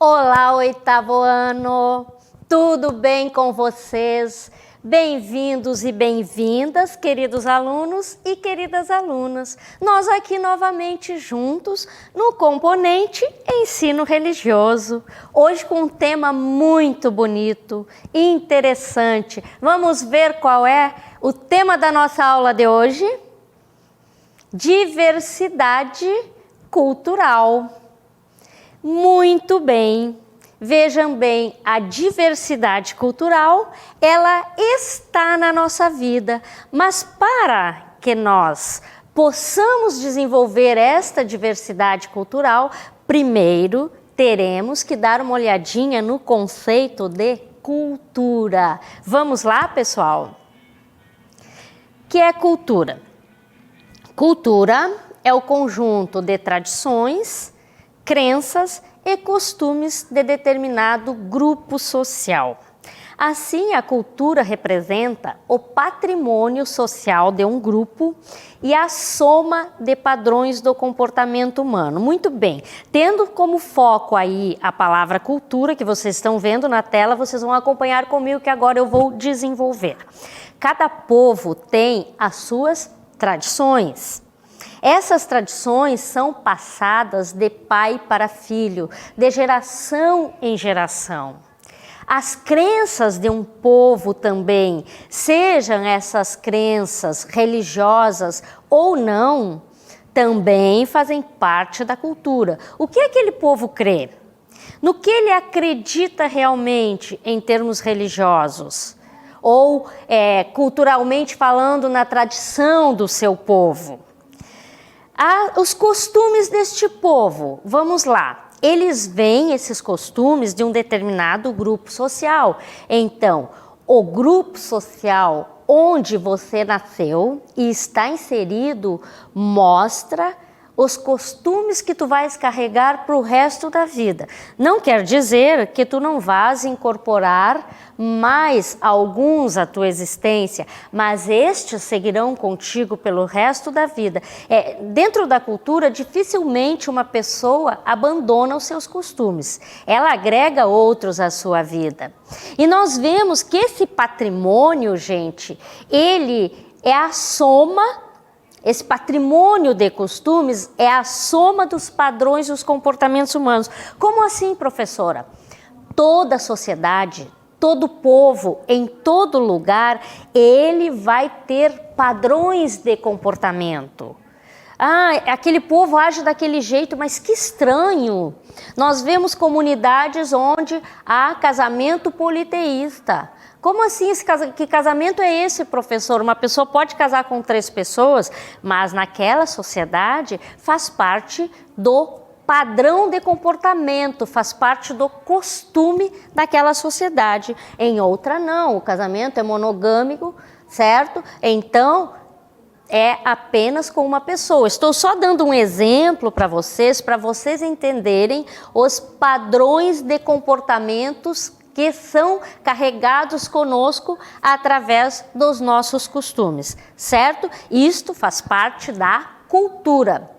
Olá, oitavo ano! Tudo bem com vocês? Bem-vindos e bem-vindas, queridos alunos e queridas alunas. Nós aqui novamente juntos no componente Ensino Religioso. Hoje com um tema muito bonito e interessante. Vamos ver qual é o tema da nossa aula de hoje? Diversidade cultural. Muito bem. Vejam bem, a diversidade cultural, ela está na nossa vida, mas para que nós possamos desenvolver esta diversidade cultural, primeiro teremos que dar uma olhadinha no conceito de cultura. Vamos lá, pessoal? O que é cultura? Cultura é o conjunto de tradições, crenças e costumes de determinado grupo social. Assim, a cultura representa o patrimônio social de um grupo e a soma de padrões do comportamento humano. Muito bem, tendo como foco aí a palavra cultura, que vocês estão vendo na tela, vocês vão acompanhar comigo que agora eu vou desenvolver. Cada povo tem as suas tradições. Essas tradições são passadas de pai para filho, de geração em geração. As crenças de um povo também, sejam essas crenças religiosas ou não, também fazem parte da cultura. O que aquele povo crê? No que ele acredita realmente em termos religiosos? Ou culturalmente falando na tradição do seu povo? Os costumes deste povo, vamos lá, eles veem esses costumes de um determinado grupo social. Então, o grupo social onde você nasceu e está inserido mostra os costumes que tu vais carregar para o resto da vida. Não quer dizer que tu não vás incorporar mais alguns à tua existência, mas estes seguirão contigo pelo resto da vida. Dentro da cultura, dificilmente uma pessoa abandona os seus costumes. Ela agrega outros à sua vida. E nós vemos que esse patrimônio, gente, ele é a soma. Esse patrimônio de costumes é a soma dos padrões dos comportamentos humanos. Como assim, professora? Toda a sociedade, todo povo, em todo lugar, ele vai ter padrões de comportamento. Aquele povo age daquele jeito, mas que estranho. Nós vemos comunidades onde há casamento politeísta. Como assim? Que casamento é esse, professor? Uma pessoa pode casar com 3 pessoas, mas naquela sociedade faz parte do padrão de comportamento, faz parte do costume daquela sociedade. Em outra não, o casamento é monogâmico, certo? Então, é apenas com uma pessoa. Estou só dando um exemplo para vocês entenderem os padrões de comportamentos que são carregados conosco através dos nossos costumes, certo? Isto faz parte da cultura.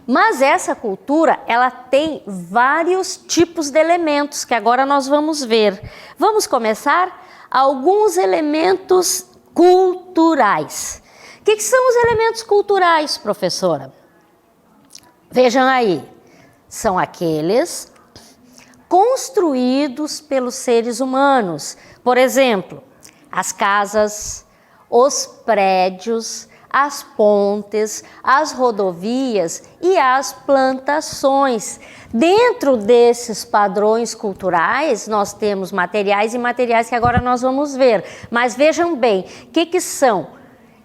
Mas essa cultura, ela tem vários tipos de elementos que agora nós vamos ver. Vamos começar? Alguns elementos culturais. O que são os elementos culturais, professora? Vejam aí, são aqueles construídos pelos seres humanos. Por exemplo, as casas, os prédios, as pontes, as rodovias e as plantações. Dentro desses padrões culturais, nós temos materiais e imateriais que agora nós vamos ver. Mas vejam bem, o que são?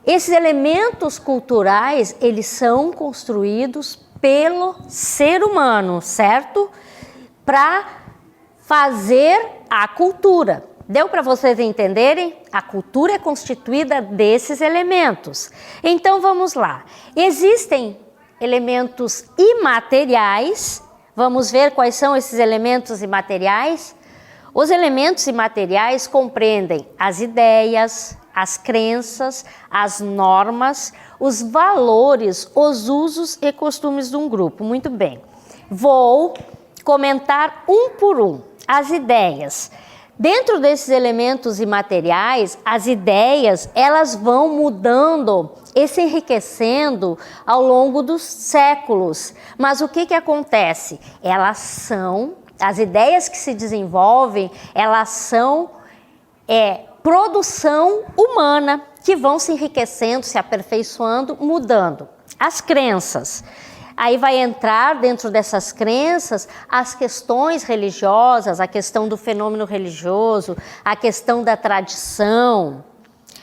Esses elementos culturais, eles são construídos pelo ser humano, certo? Para fazer a cultura. Deu para vocês entenderem? A cultura é constituída desses elementos. Então vamos lá. Existem elementos imateriais. Vamos ver quais são esses elementos imateriais? Os elementos imateriais compreendem as ideias, as crenças, as normas, os valores, os usos e costumes de um grupo. Muito bem. Vou comentar um por um as ideias. Dentro desses elementos imateriais, as ideias, elas vão mudando e se enriquecendo ao longo dos séculos. Mas o que acontece? As ideias que se desenvolvem, elas são produção humana, que vão se enriquecendo, se aperfeiçoando, mudando. As crenças. Aí vai entrar dentro dessas crenças as questões religiosas, a questão do fenômeno religioso, a questão da tradição,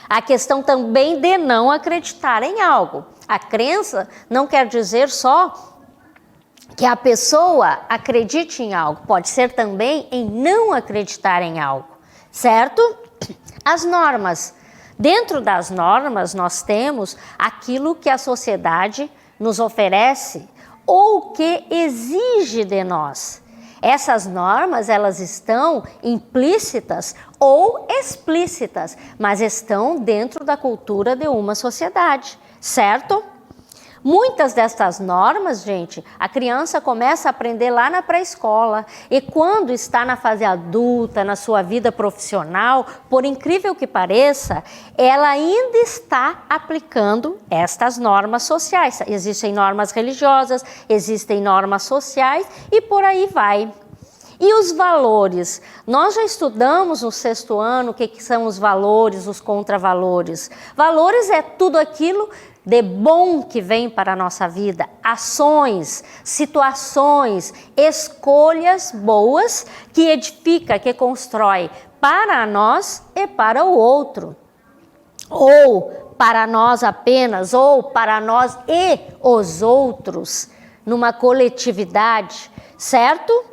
a questão também de não acreditar em algo. A crença não quer dizer só que a pessoa acredite em algo, pode ser também em não acreditar em algo, certo? As normas. Dentro das normas nós temos aquilo que a sociedade nos oferece ou que exige de nós. Essas normas, elas estão implícitas ou explícitas, mas estão dentro da cultura de uma sociedade, certo? Muitas dessas normas, gente, a criança começa a aprender lá na pré-escola e quando está na fase adulta, na sua vida profissional, por incrível que pareça, ela ainda está aplicando estas normas sociais. Existem normas religiosas, existem normas sociais e por aí vai. E os valores? Nós já estudamos no 6º ano o que são os valores, os contravalores. Valores é tudo aquilo de bom que vem para a nossa vida, ações, situações, escolhas boas que edifica, que constrói para nós e para o outro. Ou para nós apenas, ou para nós e os outros, numa coletividade, certo?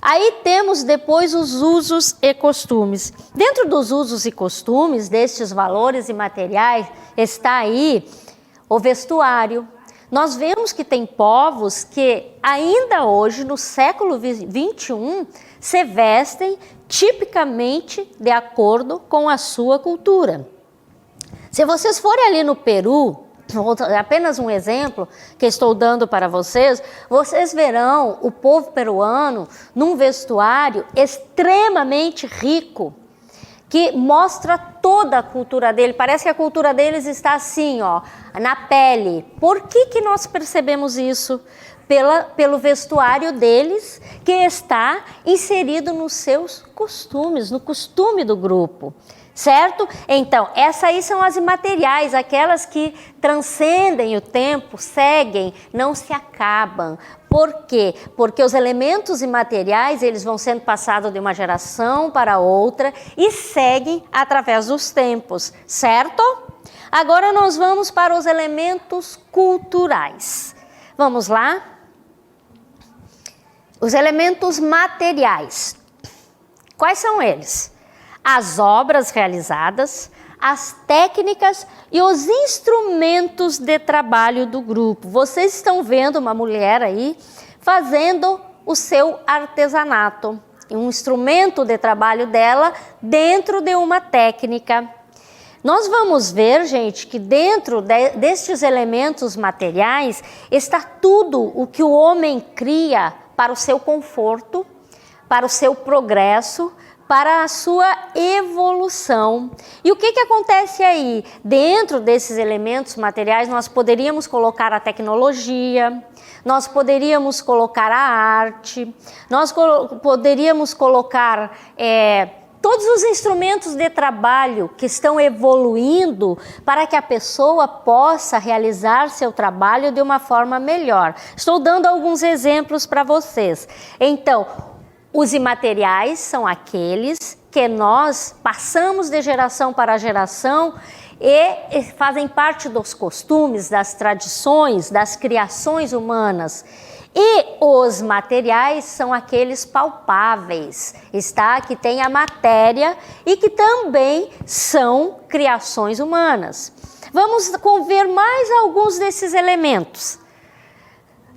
Aí temos depois os usos e costumes. Dentro dos usos e costumes, destes valores imateriais, está aí o vestuário. Nós vemos que tem povos que ainda hoje, no século XXI, se vestem tipicamente de acordo com a sua cultura. Se vocês forem ali no Peru, apenas um exemplo que estou dando para vocês, vocês verão o povo peruano num vestuário extremamente rico, que mostra toda a cultura dele. Parece que a cultura deles está assim, ó, na pele. Por que nós percebemos isso? Pelo vestuário deles, que está inserido nos seus costumes, no costume do grupo, certo? Então, essas aí são as imateriais, aquelas que transcendem o tempo, seguem, não se acabam. Por quê? Porque os elementos imateriais, eles vão sendo passados de uma geração para outra e seguem através dos tempos, certo? Agora nós vamos para os elementos culturais. Vamos lá? Os elementos materiais. Quais são eles? As obras realizadas, as técnicas e os instrumentos de trabalho do grupo. Vocês estão vendo uma mulher aí fazendo o seu artesanato, um instrumento de trabalho dela dentro de uma técnica. Nós vamos ver, gente, que dentro destes elementos materiais está tudo o que o homem cria para o seu conforto, para o seu progresso, para a sua evolução. E o que acontece aí? Dentro desses elementos materiais, nós poderíamos colocar a tecnologia, nós poderíamos colocar a arte, nós poderíamos colocar todos os instrumentos de trabalho que estão evoluindo para que a pessoa possa realizar seu trabalho de uma forma melhor. Estou dando alguns exemplos para vocês. Então, os imateriais são aqueles que nós passamos de geração para geração e fazem parte dos costumes, das tradições, das criações humanas. E os materiais são aqueles palpáveis, está? Que tem a matéria e que também são criações humanas. Vamos ver mais alguns desses elementos.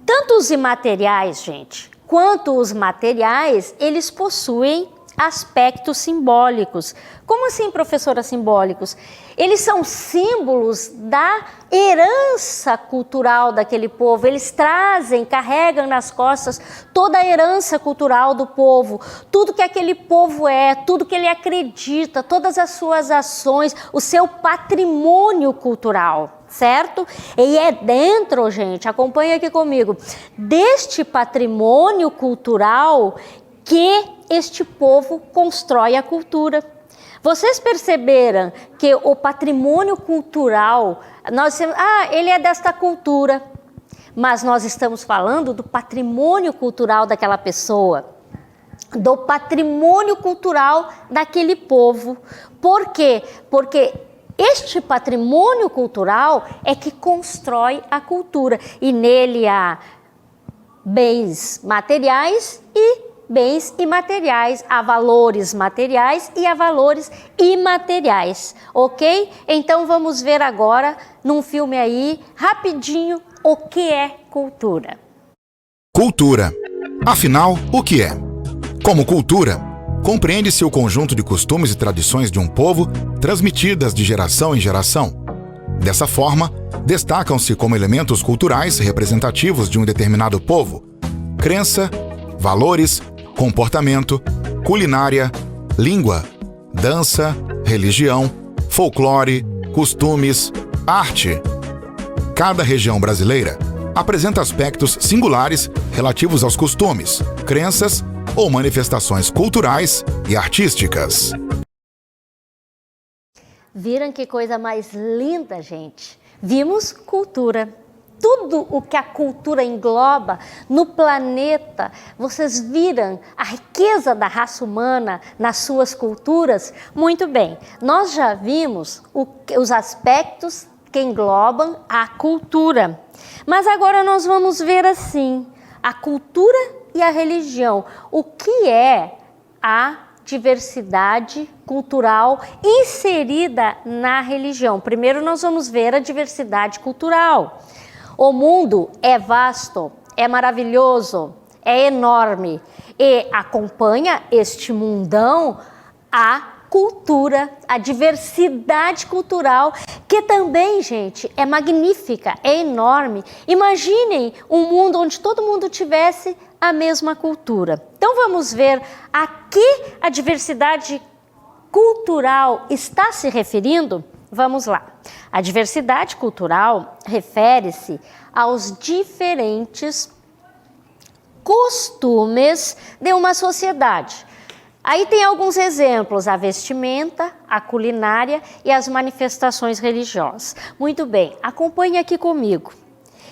Tanto os imateriais, gente, quanto os materiais, eles possuem aspectos simbólicos. Como assim, professora, simbólicos? Eles são símbolos da herança cultural daquele povo. Eles trazem, carregam nas costas toda a herança cultural do povo, tudo que aquele povo é, tudo que ele acredita, todas as suas ações, o seu patrimônio cultural, certo? E é dentro, gente, acompanha aqui comigo, deste patrimônio cultural que este povo constrói a cultura. Vocês perceberam que o patrimônio cultural, nós dizemos, ele é desta cultura, mas nós estamos falando do patrimônio cultural daquela pessoa, do patrimônio cultural daquele povo. Por quê? Porque este patrimônio cultural é que constrói a cultura, e nele há bens materiais e bens imateriais, há valores materiais e há valores imateriais, ok? Então vamos ver agora, num filme aí, rapidinho, o que é cultura. Cultura. Afinal, o que é? Como cultura, compreende-se o conjunto de costumes e tradições de um povo transmitidas de geração em geração. Dessa forma, destacam-se como elementos culturais representativos de um determinado povo: crença, valores, comportamento, culinária, língua, dança, religião, folclore, costumes, arte. Cada região brasileira apresenta aspectos singulares relativos aos costumes, crenças ou manifestações culturais e artísticas. Viram que coisa mais linda, gente? Vimos cultura. Tudo o que a cultura engloba no planeta, vocês viram a riqueza da raça humana nas suas culturas? Muito bem, nós já vimos os aspectos que englobam a cultura. Mas agora nós vamos ver assim, a cultura e a religião. O que é a diversidade cultural inserida na religião? Primeiro nós vamos ver a diversidade cultural. O mundo é vasto, é maravilhoso, é enorme e acompanha este mundão a cultura, a diversidade cultural, que também, gente, é magnífica, é enorme. Imaginem um mundo onde todo mundo tivesse a mesma cultura. Então vamos ver a que a diversidade cultural está se referindo? Vamos lá. A diversidade cultural refere-se aos diferentes costumes de uma sociedade. Aí tem alguns exemplos: a vestimenta, a culinária e as manifestações religiosas. Muito bem, acompanhe aqui comigo.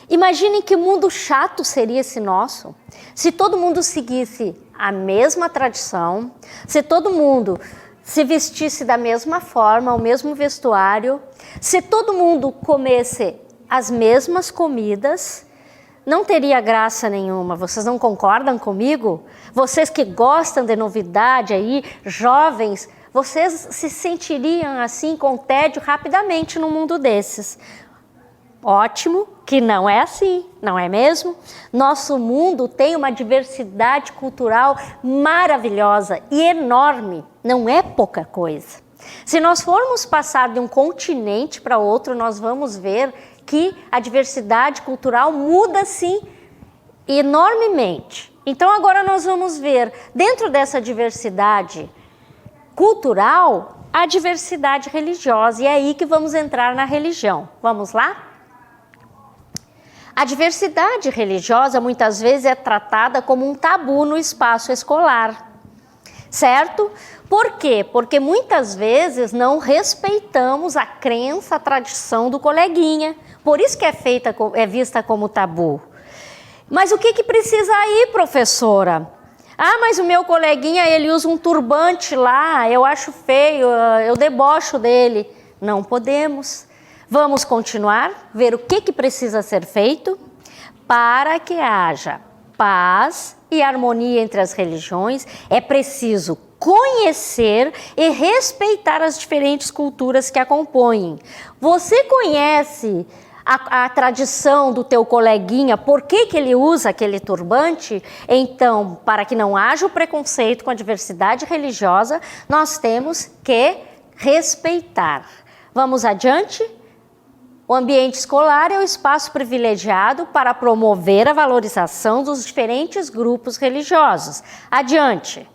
Imaginem que mundo chato seria esse nosso, se todo mundo seguisse a mesma tradição, se todo mundo se vestisse da mesma forma, o mesmo vestuário, se todo mundo comesse as mesmas comidas, não teria graça nenhuma. Vocês não concordam comigo? Vocês que gostam de novidade aí, jovens, vocês se sentiriam assim com tédio rapidamente num mundo desses. Ótimo, que não é assim, não é mesmo? Nosso mundo tem uma diversidade cultural maravilhosa e enorme, não é pouca coisa. Se nós formos passar de um continente para outro, nós vamos ver que a diversidade cultural muda sim enormemente. Então agora nós vamos ver, dentro dessa diversidade cultural, a diversidade religiosa, e é aí que vamos entrar na religião. Vamos lá? A diversidade religiosa muitas vezes é tratada como um tabu no espaço escolar, certo? Por quê? Porque muitas vezes não respeitamos a crença, a tradição do coleguinha. Por isso que é vista como tabu. Mas o que precisa aí, professora? Mas o meu coleguinha, ele usa um turbante lá, eu acho feio, eu debocho dele. Não podemos. Vamos continuar, ver o que precisa ser feito para que haja paz e harmonia entre as religiões. É preciso conhecer e respeitar as diferentes culturas que a compõem. Você conhece a tradição do teu coleguinha, por que que ele usa aquele turbante, então, para que não haja o preconceito com a diversidade religiosa, nós temos que respeitar. Vamos adiante? O ambiente escolar é o espaço privilegiado para promover a valorização dos diferentes grupos religiosos. Adiante.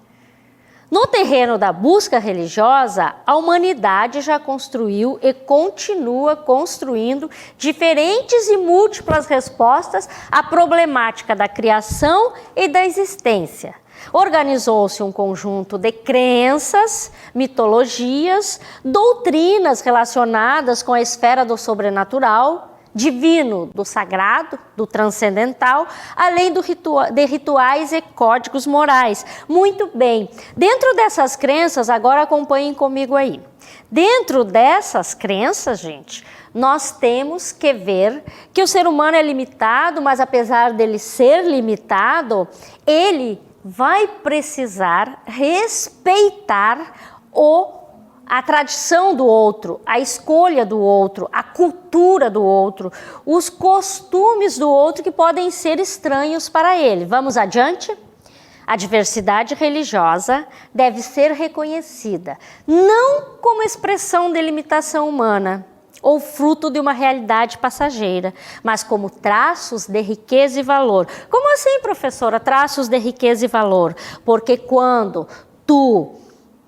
No terreno da busca religiosa, a humanidade já construiu e continua construindo diferentes e múltiplas respostas à problemática da criação e da existência. Organizou-se um conjunto de crenças, mitologias, doutrinas relacionadas com a esfera do sobrenatural, divino, do sagrado, do transcendental, além de rituais e códigos morais. Muito bem, dentro dessas crenças, agora acompanhem comigo aí. Dentro dessas crenças, gente, nós temos que ver que o ser humano é limitado, mas apesar dele ser limitado, ele vai precisar respeitar a tradição do outro, a escolha do outro, a cultura do outro, os costumes do outro que podem ser estranhos para ele. Vamos adiante? A diversidade religiosa deve ser reconhecida, não como expressão de limitação humana ou fruto de uma realidade passageira, mas como traços de riqueza e valor. Como assim, professora, traços de riqueza e valor? Porque quando tu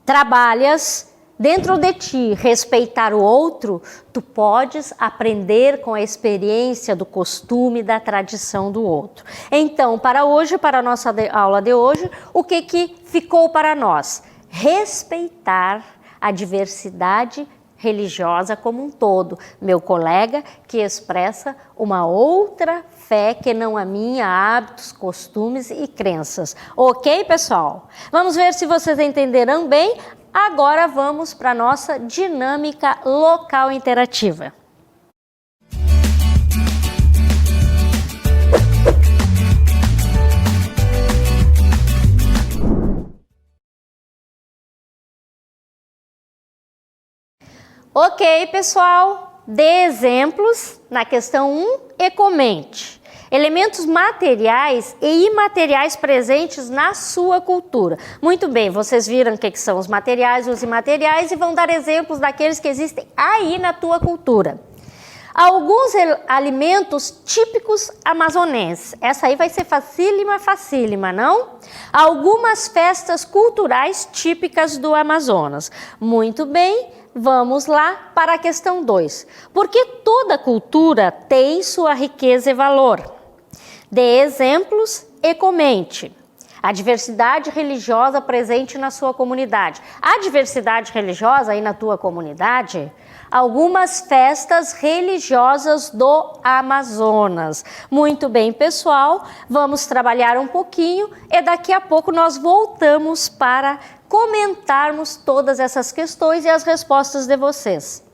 trabalhas dentro de ti respeitar o outro, tu podes aprender com a experiência do costume, da tradição do outro. Então, para hoje, para a nossa aula de hoje, o que ficou para nós? Respeitar a diversidade religiosa como um todo, meu colega que expressa uma outra fé que não a minha, hábitos, costumes e crenças. Ok, pessoal? Vamos ver se vocês entenderam bem. Agora vamos para a nossa dinâmica local interativa. Ok, pessoal, dê exemplos na questão 1 e comente. Elementos materiais e imateriais presentes na sua cultura. Muito bem, vocês viram o que são os materiais e os imateriais e vão dar exemplos daqueles que existem aí na tua cultura. Alguns alimentos típicos amazonenses. Essa aí vai ser facílima, não? Algumas festas culturais típicas do Amazonas. Muito bem. Vamos lá para a questão 2. Porque toda cultura tem sua riqueza e valor. Dê exemplos e comente. A diversidade religiosa presente na sua comunidade. Há diversidade religiosa aí na tua comunidade? Algumas festas religiosas do Amazonas. Muito bem, pessoal. Vamos trabalhar um pouquinho e daqui a pouco nós voltamos para comentarmos todas essas questões e as respostas de vocês.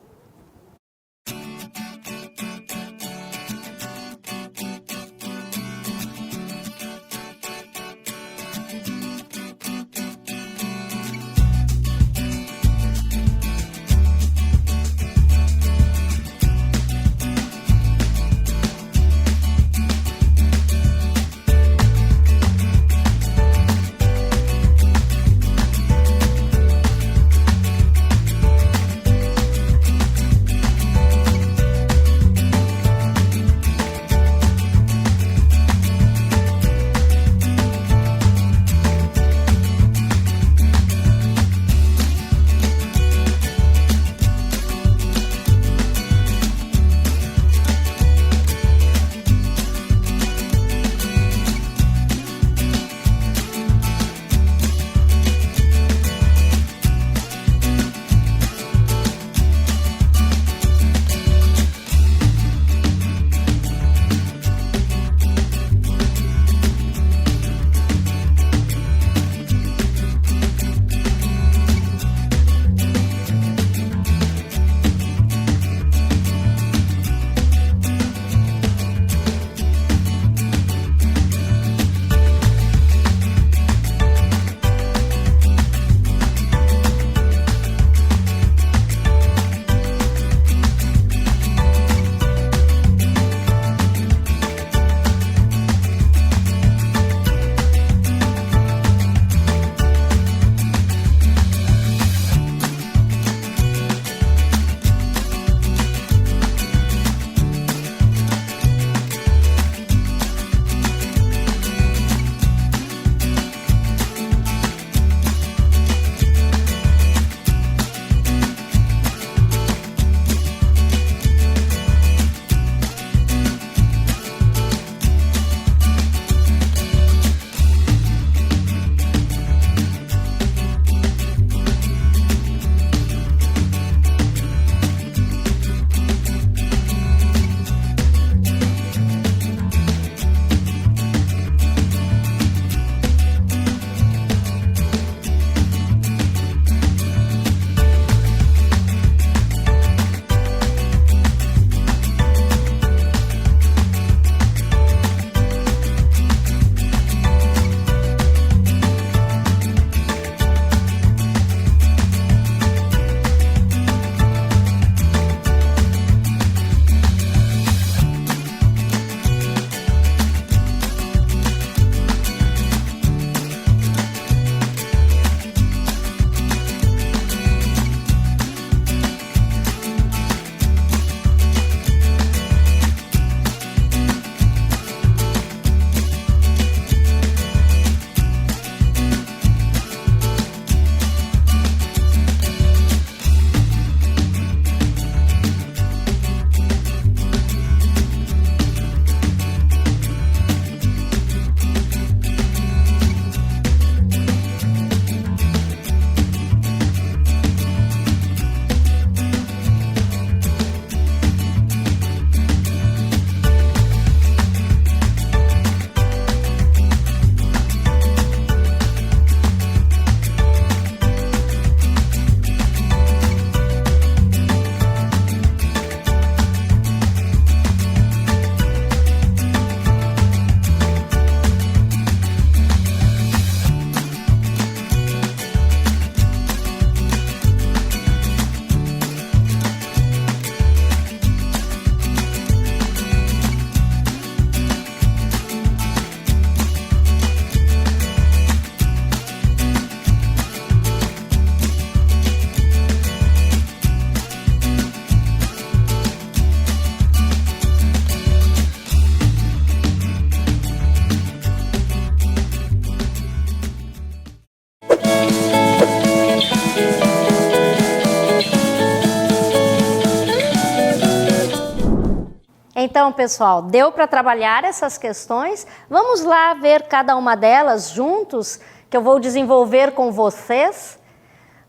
então, pessoal, deu para trabalhar essas questões? Vamos lá ver cada uma delas juntos, que eu vou desenvolver com vocês.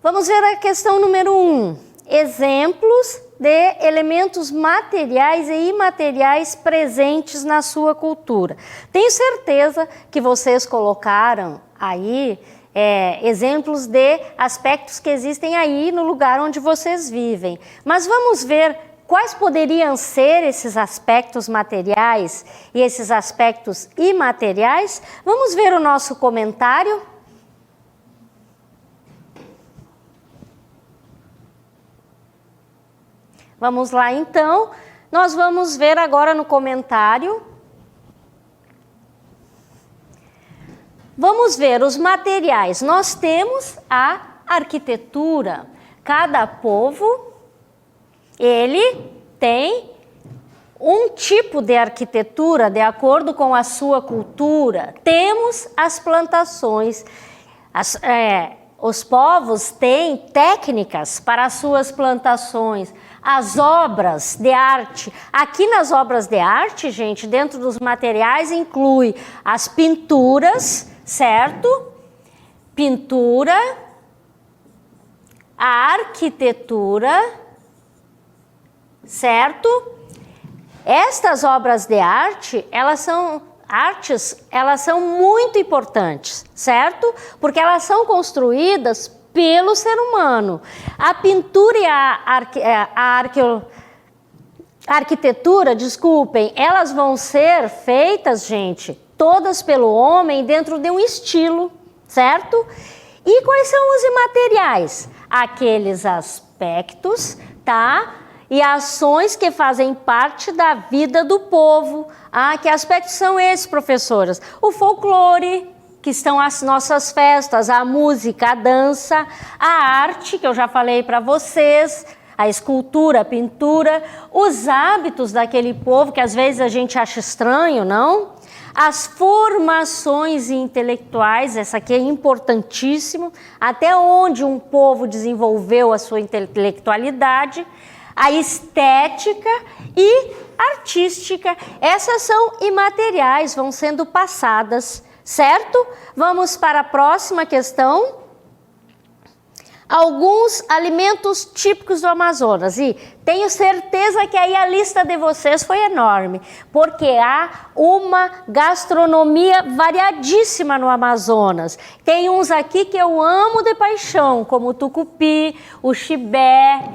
Vamos ver a questão número 1. Exemplos de elementos materiais e imateriais presentes na sua cultura. Tenho certeza que vocês colocaram aí exemplos de aspectos que existem aí no lugar onde vocês vivem. Mas vamos ver quais poderiam ser esses aspectos materiais e esses aspectos imateriais. Vamos ver o nosso comentário. Vamos lá, então. Nós vamos ver agora no comentário. Vamos ver os materiais. Nós temos a arquitetura. Cada povo, ele tem um tipo de arquitetura de acordo com a sua cultura. Temos as plantações. Os povos têm técnicas para as suas plantações. As obras de arte. Aqui nas obras de arte, gente, dentro dos materiais inclui as pinturas, certo? Pintura, a arquitetura, certo? Estas obras de arte, elas são muito importantes, certo? Porque elas são construídas pelo ser humano. A pintura e a arquitetura, desculpem, elas vão ser feitas, gente, todas pelo homem dentro de um estilo, certo? E quais são os imateriais? Aqueles aspectos, tá? E ações que fazem parte da vida do povo. Que aspectos são esses, professoras? O folclore, que estão as nossas festas, a música, a dança, a arte, que eu já falei para vocês, a escultura, a pintura, os hábitos daquele povo, que às vezes a gente acha estranho, não? As formações intelectuais, essa aqui é importantíssimo, até onde um povo desenvolveu a sua intelectualidade, a estética e artística, essas são imateriais, vão sendo passadas, certo? Vamos para a próxima questão. Alguns alimentos típicos do Amazonas. E tenho certeza que aí a lista de vocês foi enorme, porque há uma gastronomia variadíssima no Amazonas. Tem uns aqui que eu amo de paixão, como o tucupi, o chibé,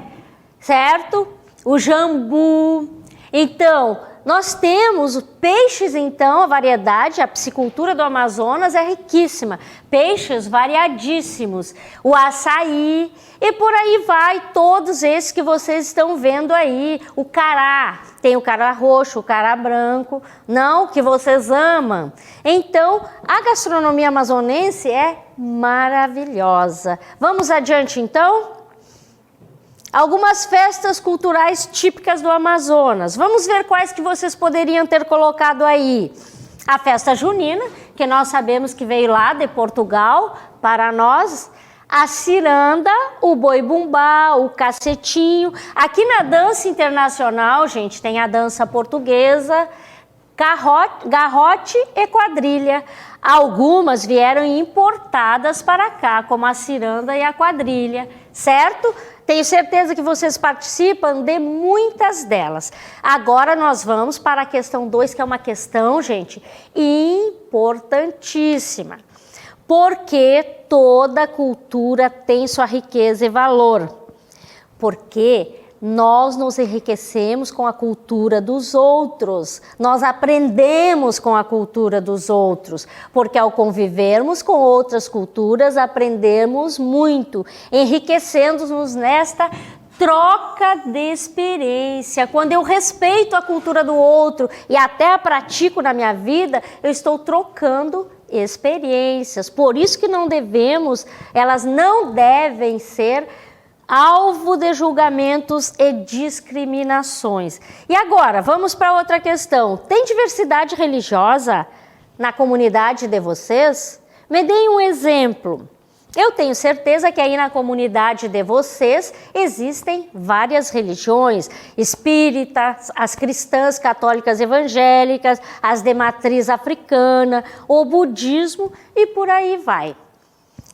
certo? O jambu. Então, nós temos peixes, então, a variedade, a piscicultura do Amazonas é riquíssima. Peixes variadíssimos, o açaí e por aí vai, todos esses que vocês estão vendo aí. O cará, tem o cará roxo, o cará branco, não, que vocês amam. Então, a gastronomia amazonense é maravilhosa. Vamos adiante, então? Algumas festas culturais típicas do Amazonas. Vamos ver quais que vocês poderiam ter colocado aí. A festa junina, que nós sabemos que veio lá de Portugal para nós. A ciranda, o boi-bumbá, o cacetinho. Aqui na dança internacional, gente, tem a dança portuguesa, garrote e quadrilha. Algumas vieram importadas para cá, como a ciranda e a quadrilha, certo? Tenho certeza que vocês participam de muitas delas. Agora nós vamos para a questão 2, que é uma questão, gente, importantíssima. Porque toda cultura tem sua riqueza e valor. Porque nós nos enriquecemos com a cultura dos outros, nós aprendemos com a cultura dos outros, porque ao convivermos com outras culturas, aprendemos muito, enriquecendo-nos nesta troca de experiência. Quando eu respeito a cultura do outro e até a pratico na minha vida, eu estou trocando experiências. Por isso que elas não devem ser alvo de julgamentos e discriminações. E agora, vamos para outra questão. Tem diversidade religiosa na comunidade de vocês? Me deem um exemplo. Eu tenho certeza que aí na comunidade de vocês existem várias religiões, espíritas, as cristãs, católicas, evangélicas, as de matriz africana, o budismo e por aí vai.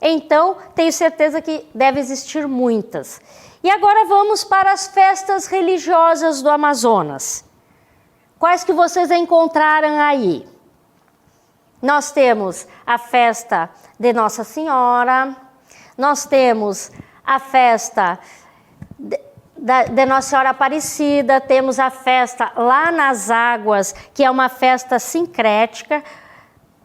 Então, tenho certeza que deve existir muitas. E agora vamos para as festas religiosas do Amazonas. Quais que vocês encontraram aí? Nós temos a festa de Nossa Senhora, nós temos a festa de Nossa Senhora Aparecida, temos a festa lá nas Águas, que é uma festa sincrética,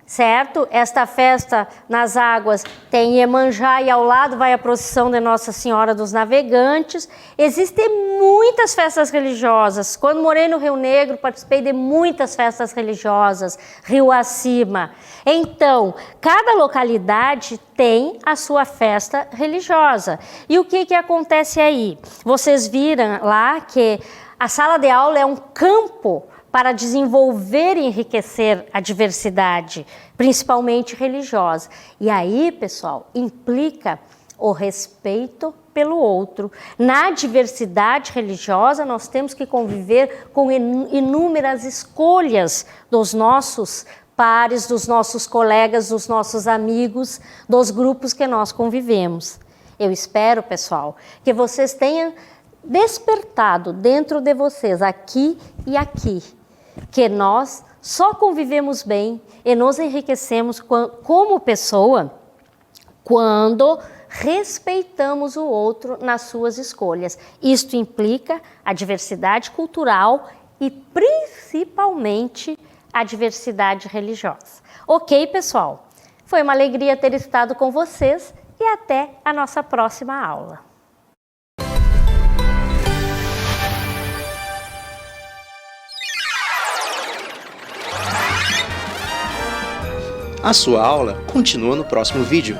certo? Esta festa nas Águas tem Iemanjá e ao lado vai a procissão de Nossa Senhora dos Navegantes. Existem muitas festas religiosas. Quando morei no Rio Negro, participei de muitas festas religiosas, rio acima. Então, cada localidade tem a sua festa religiosa. E o que acontece aí? Vocês viram lá que a sala de aula é um campo para desenvolver e enriquecer a diversidade, principalmente religiosa. E aí, pessoal, implica o respeito pelo outro. Na diversidade religiosa, nós temos que conviver com inúmeras escolhas dos nossos pares, dos nossos colegas, dos nossos amigos, dos grupos que nós convivemos. Eu espero, pessoal, que vocês tenham despertado dentro de vocês, aqui e aqui, que nós só convivemos bem e nos enriquecemos como pessoa quando respeitamos o outro nas suas escolhas. Isto implica a diversidade cultural e principalmente a diversidade religiosa. Ok, pessoal? Foi uma alegria ter estado com vocês e até a nossa próxima aula. A sua aula continua no próximo vídeo.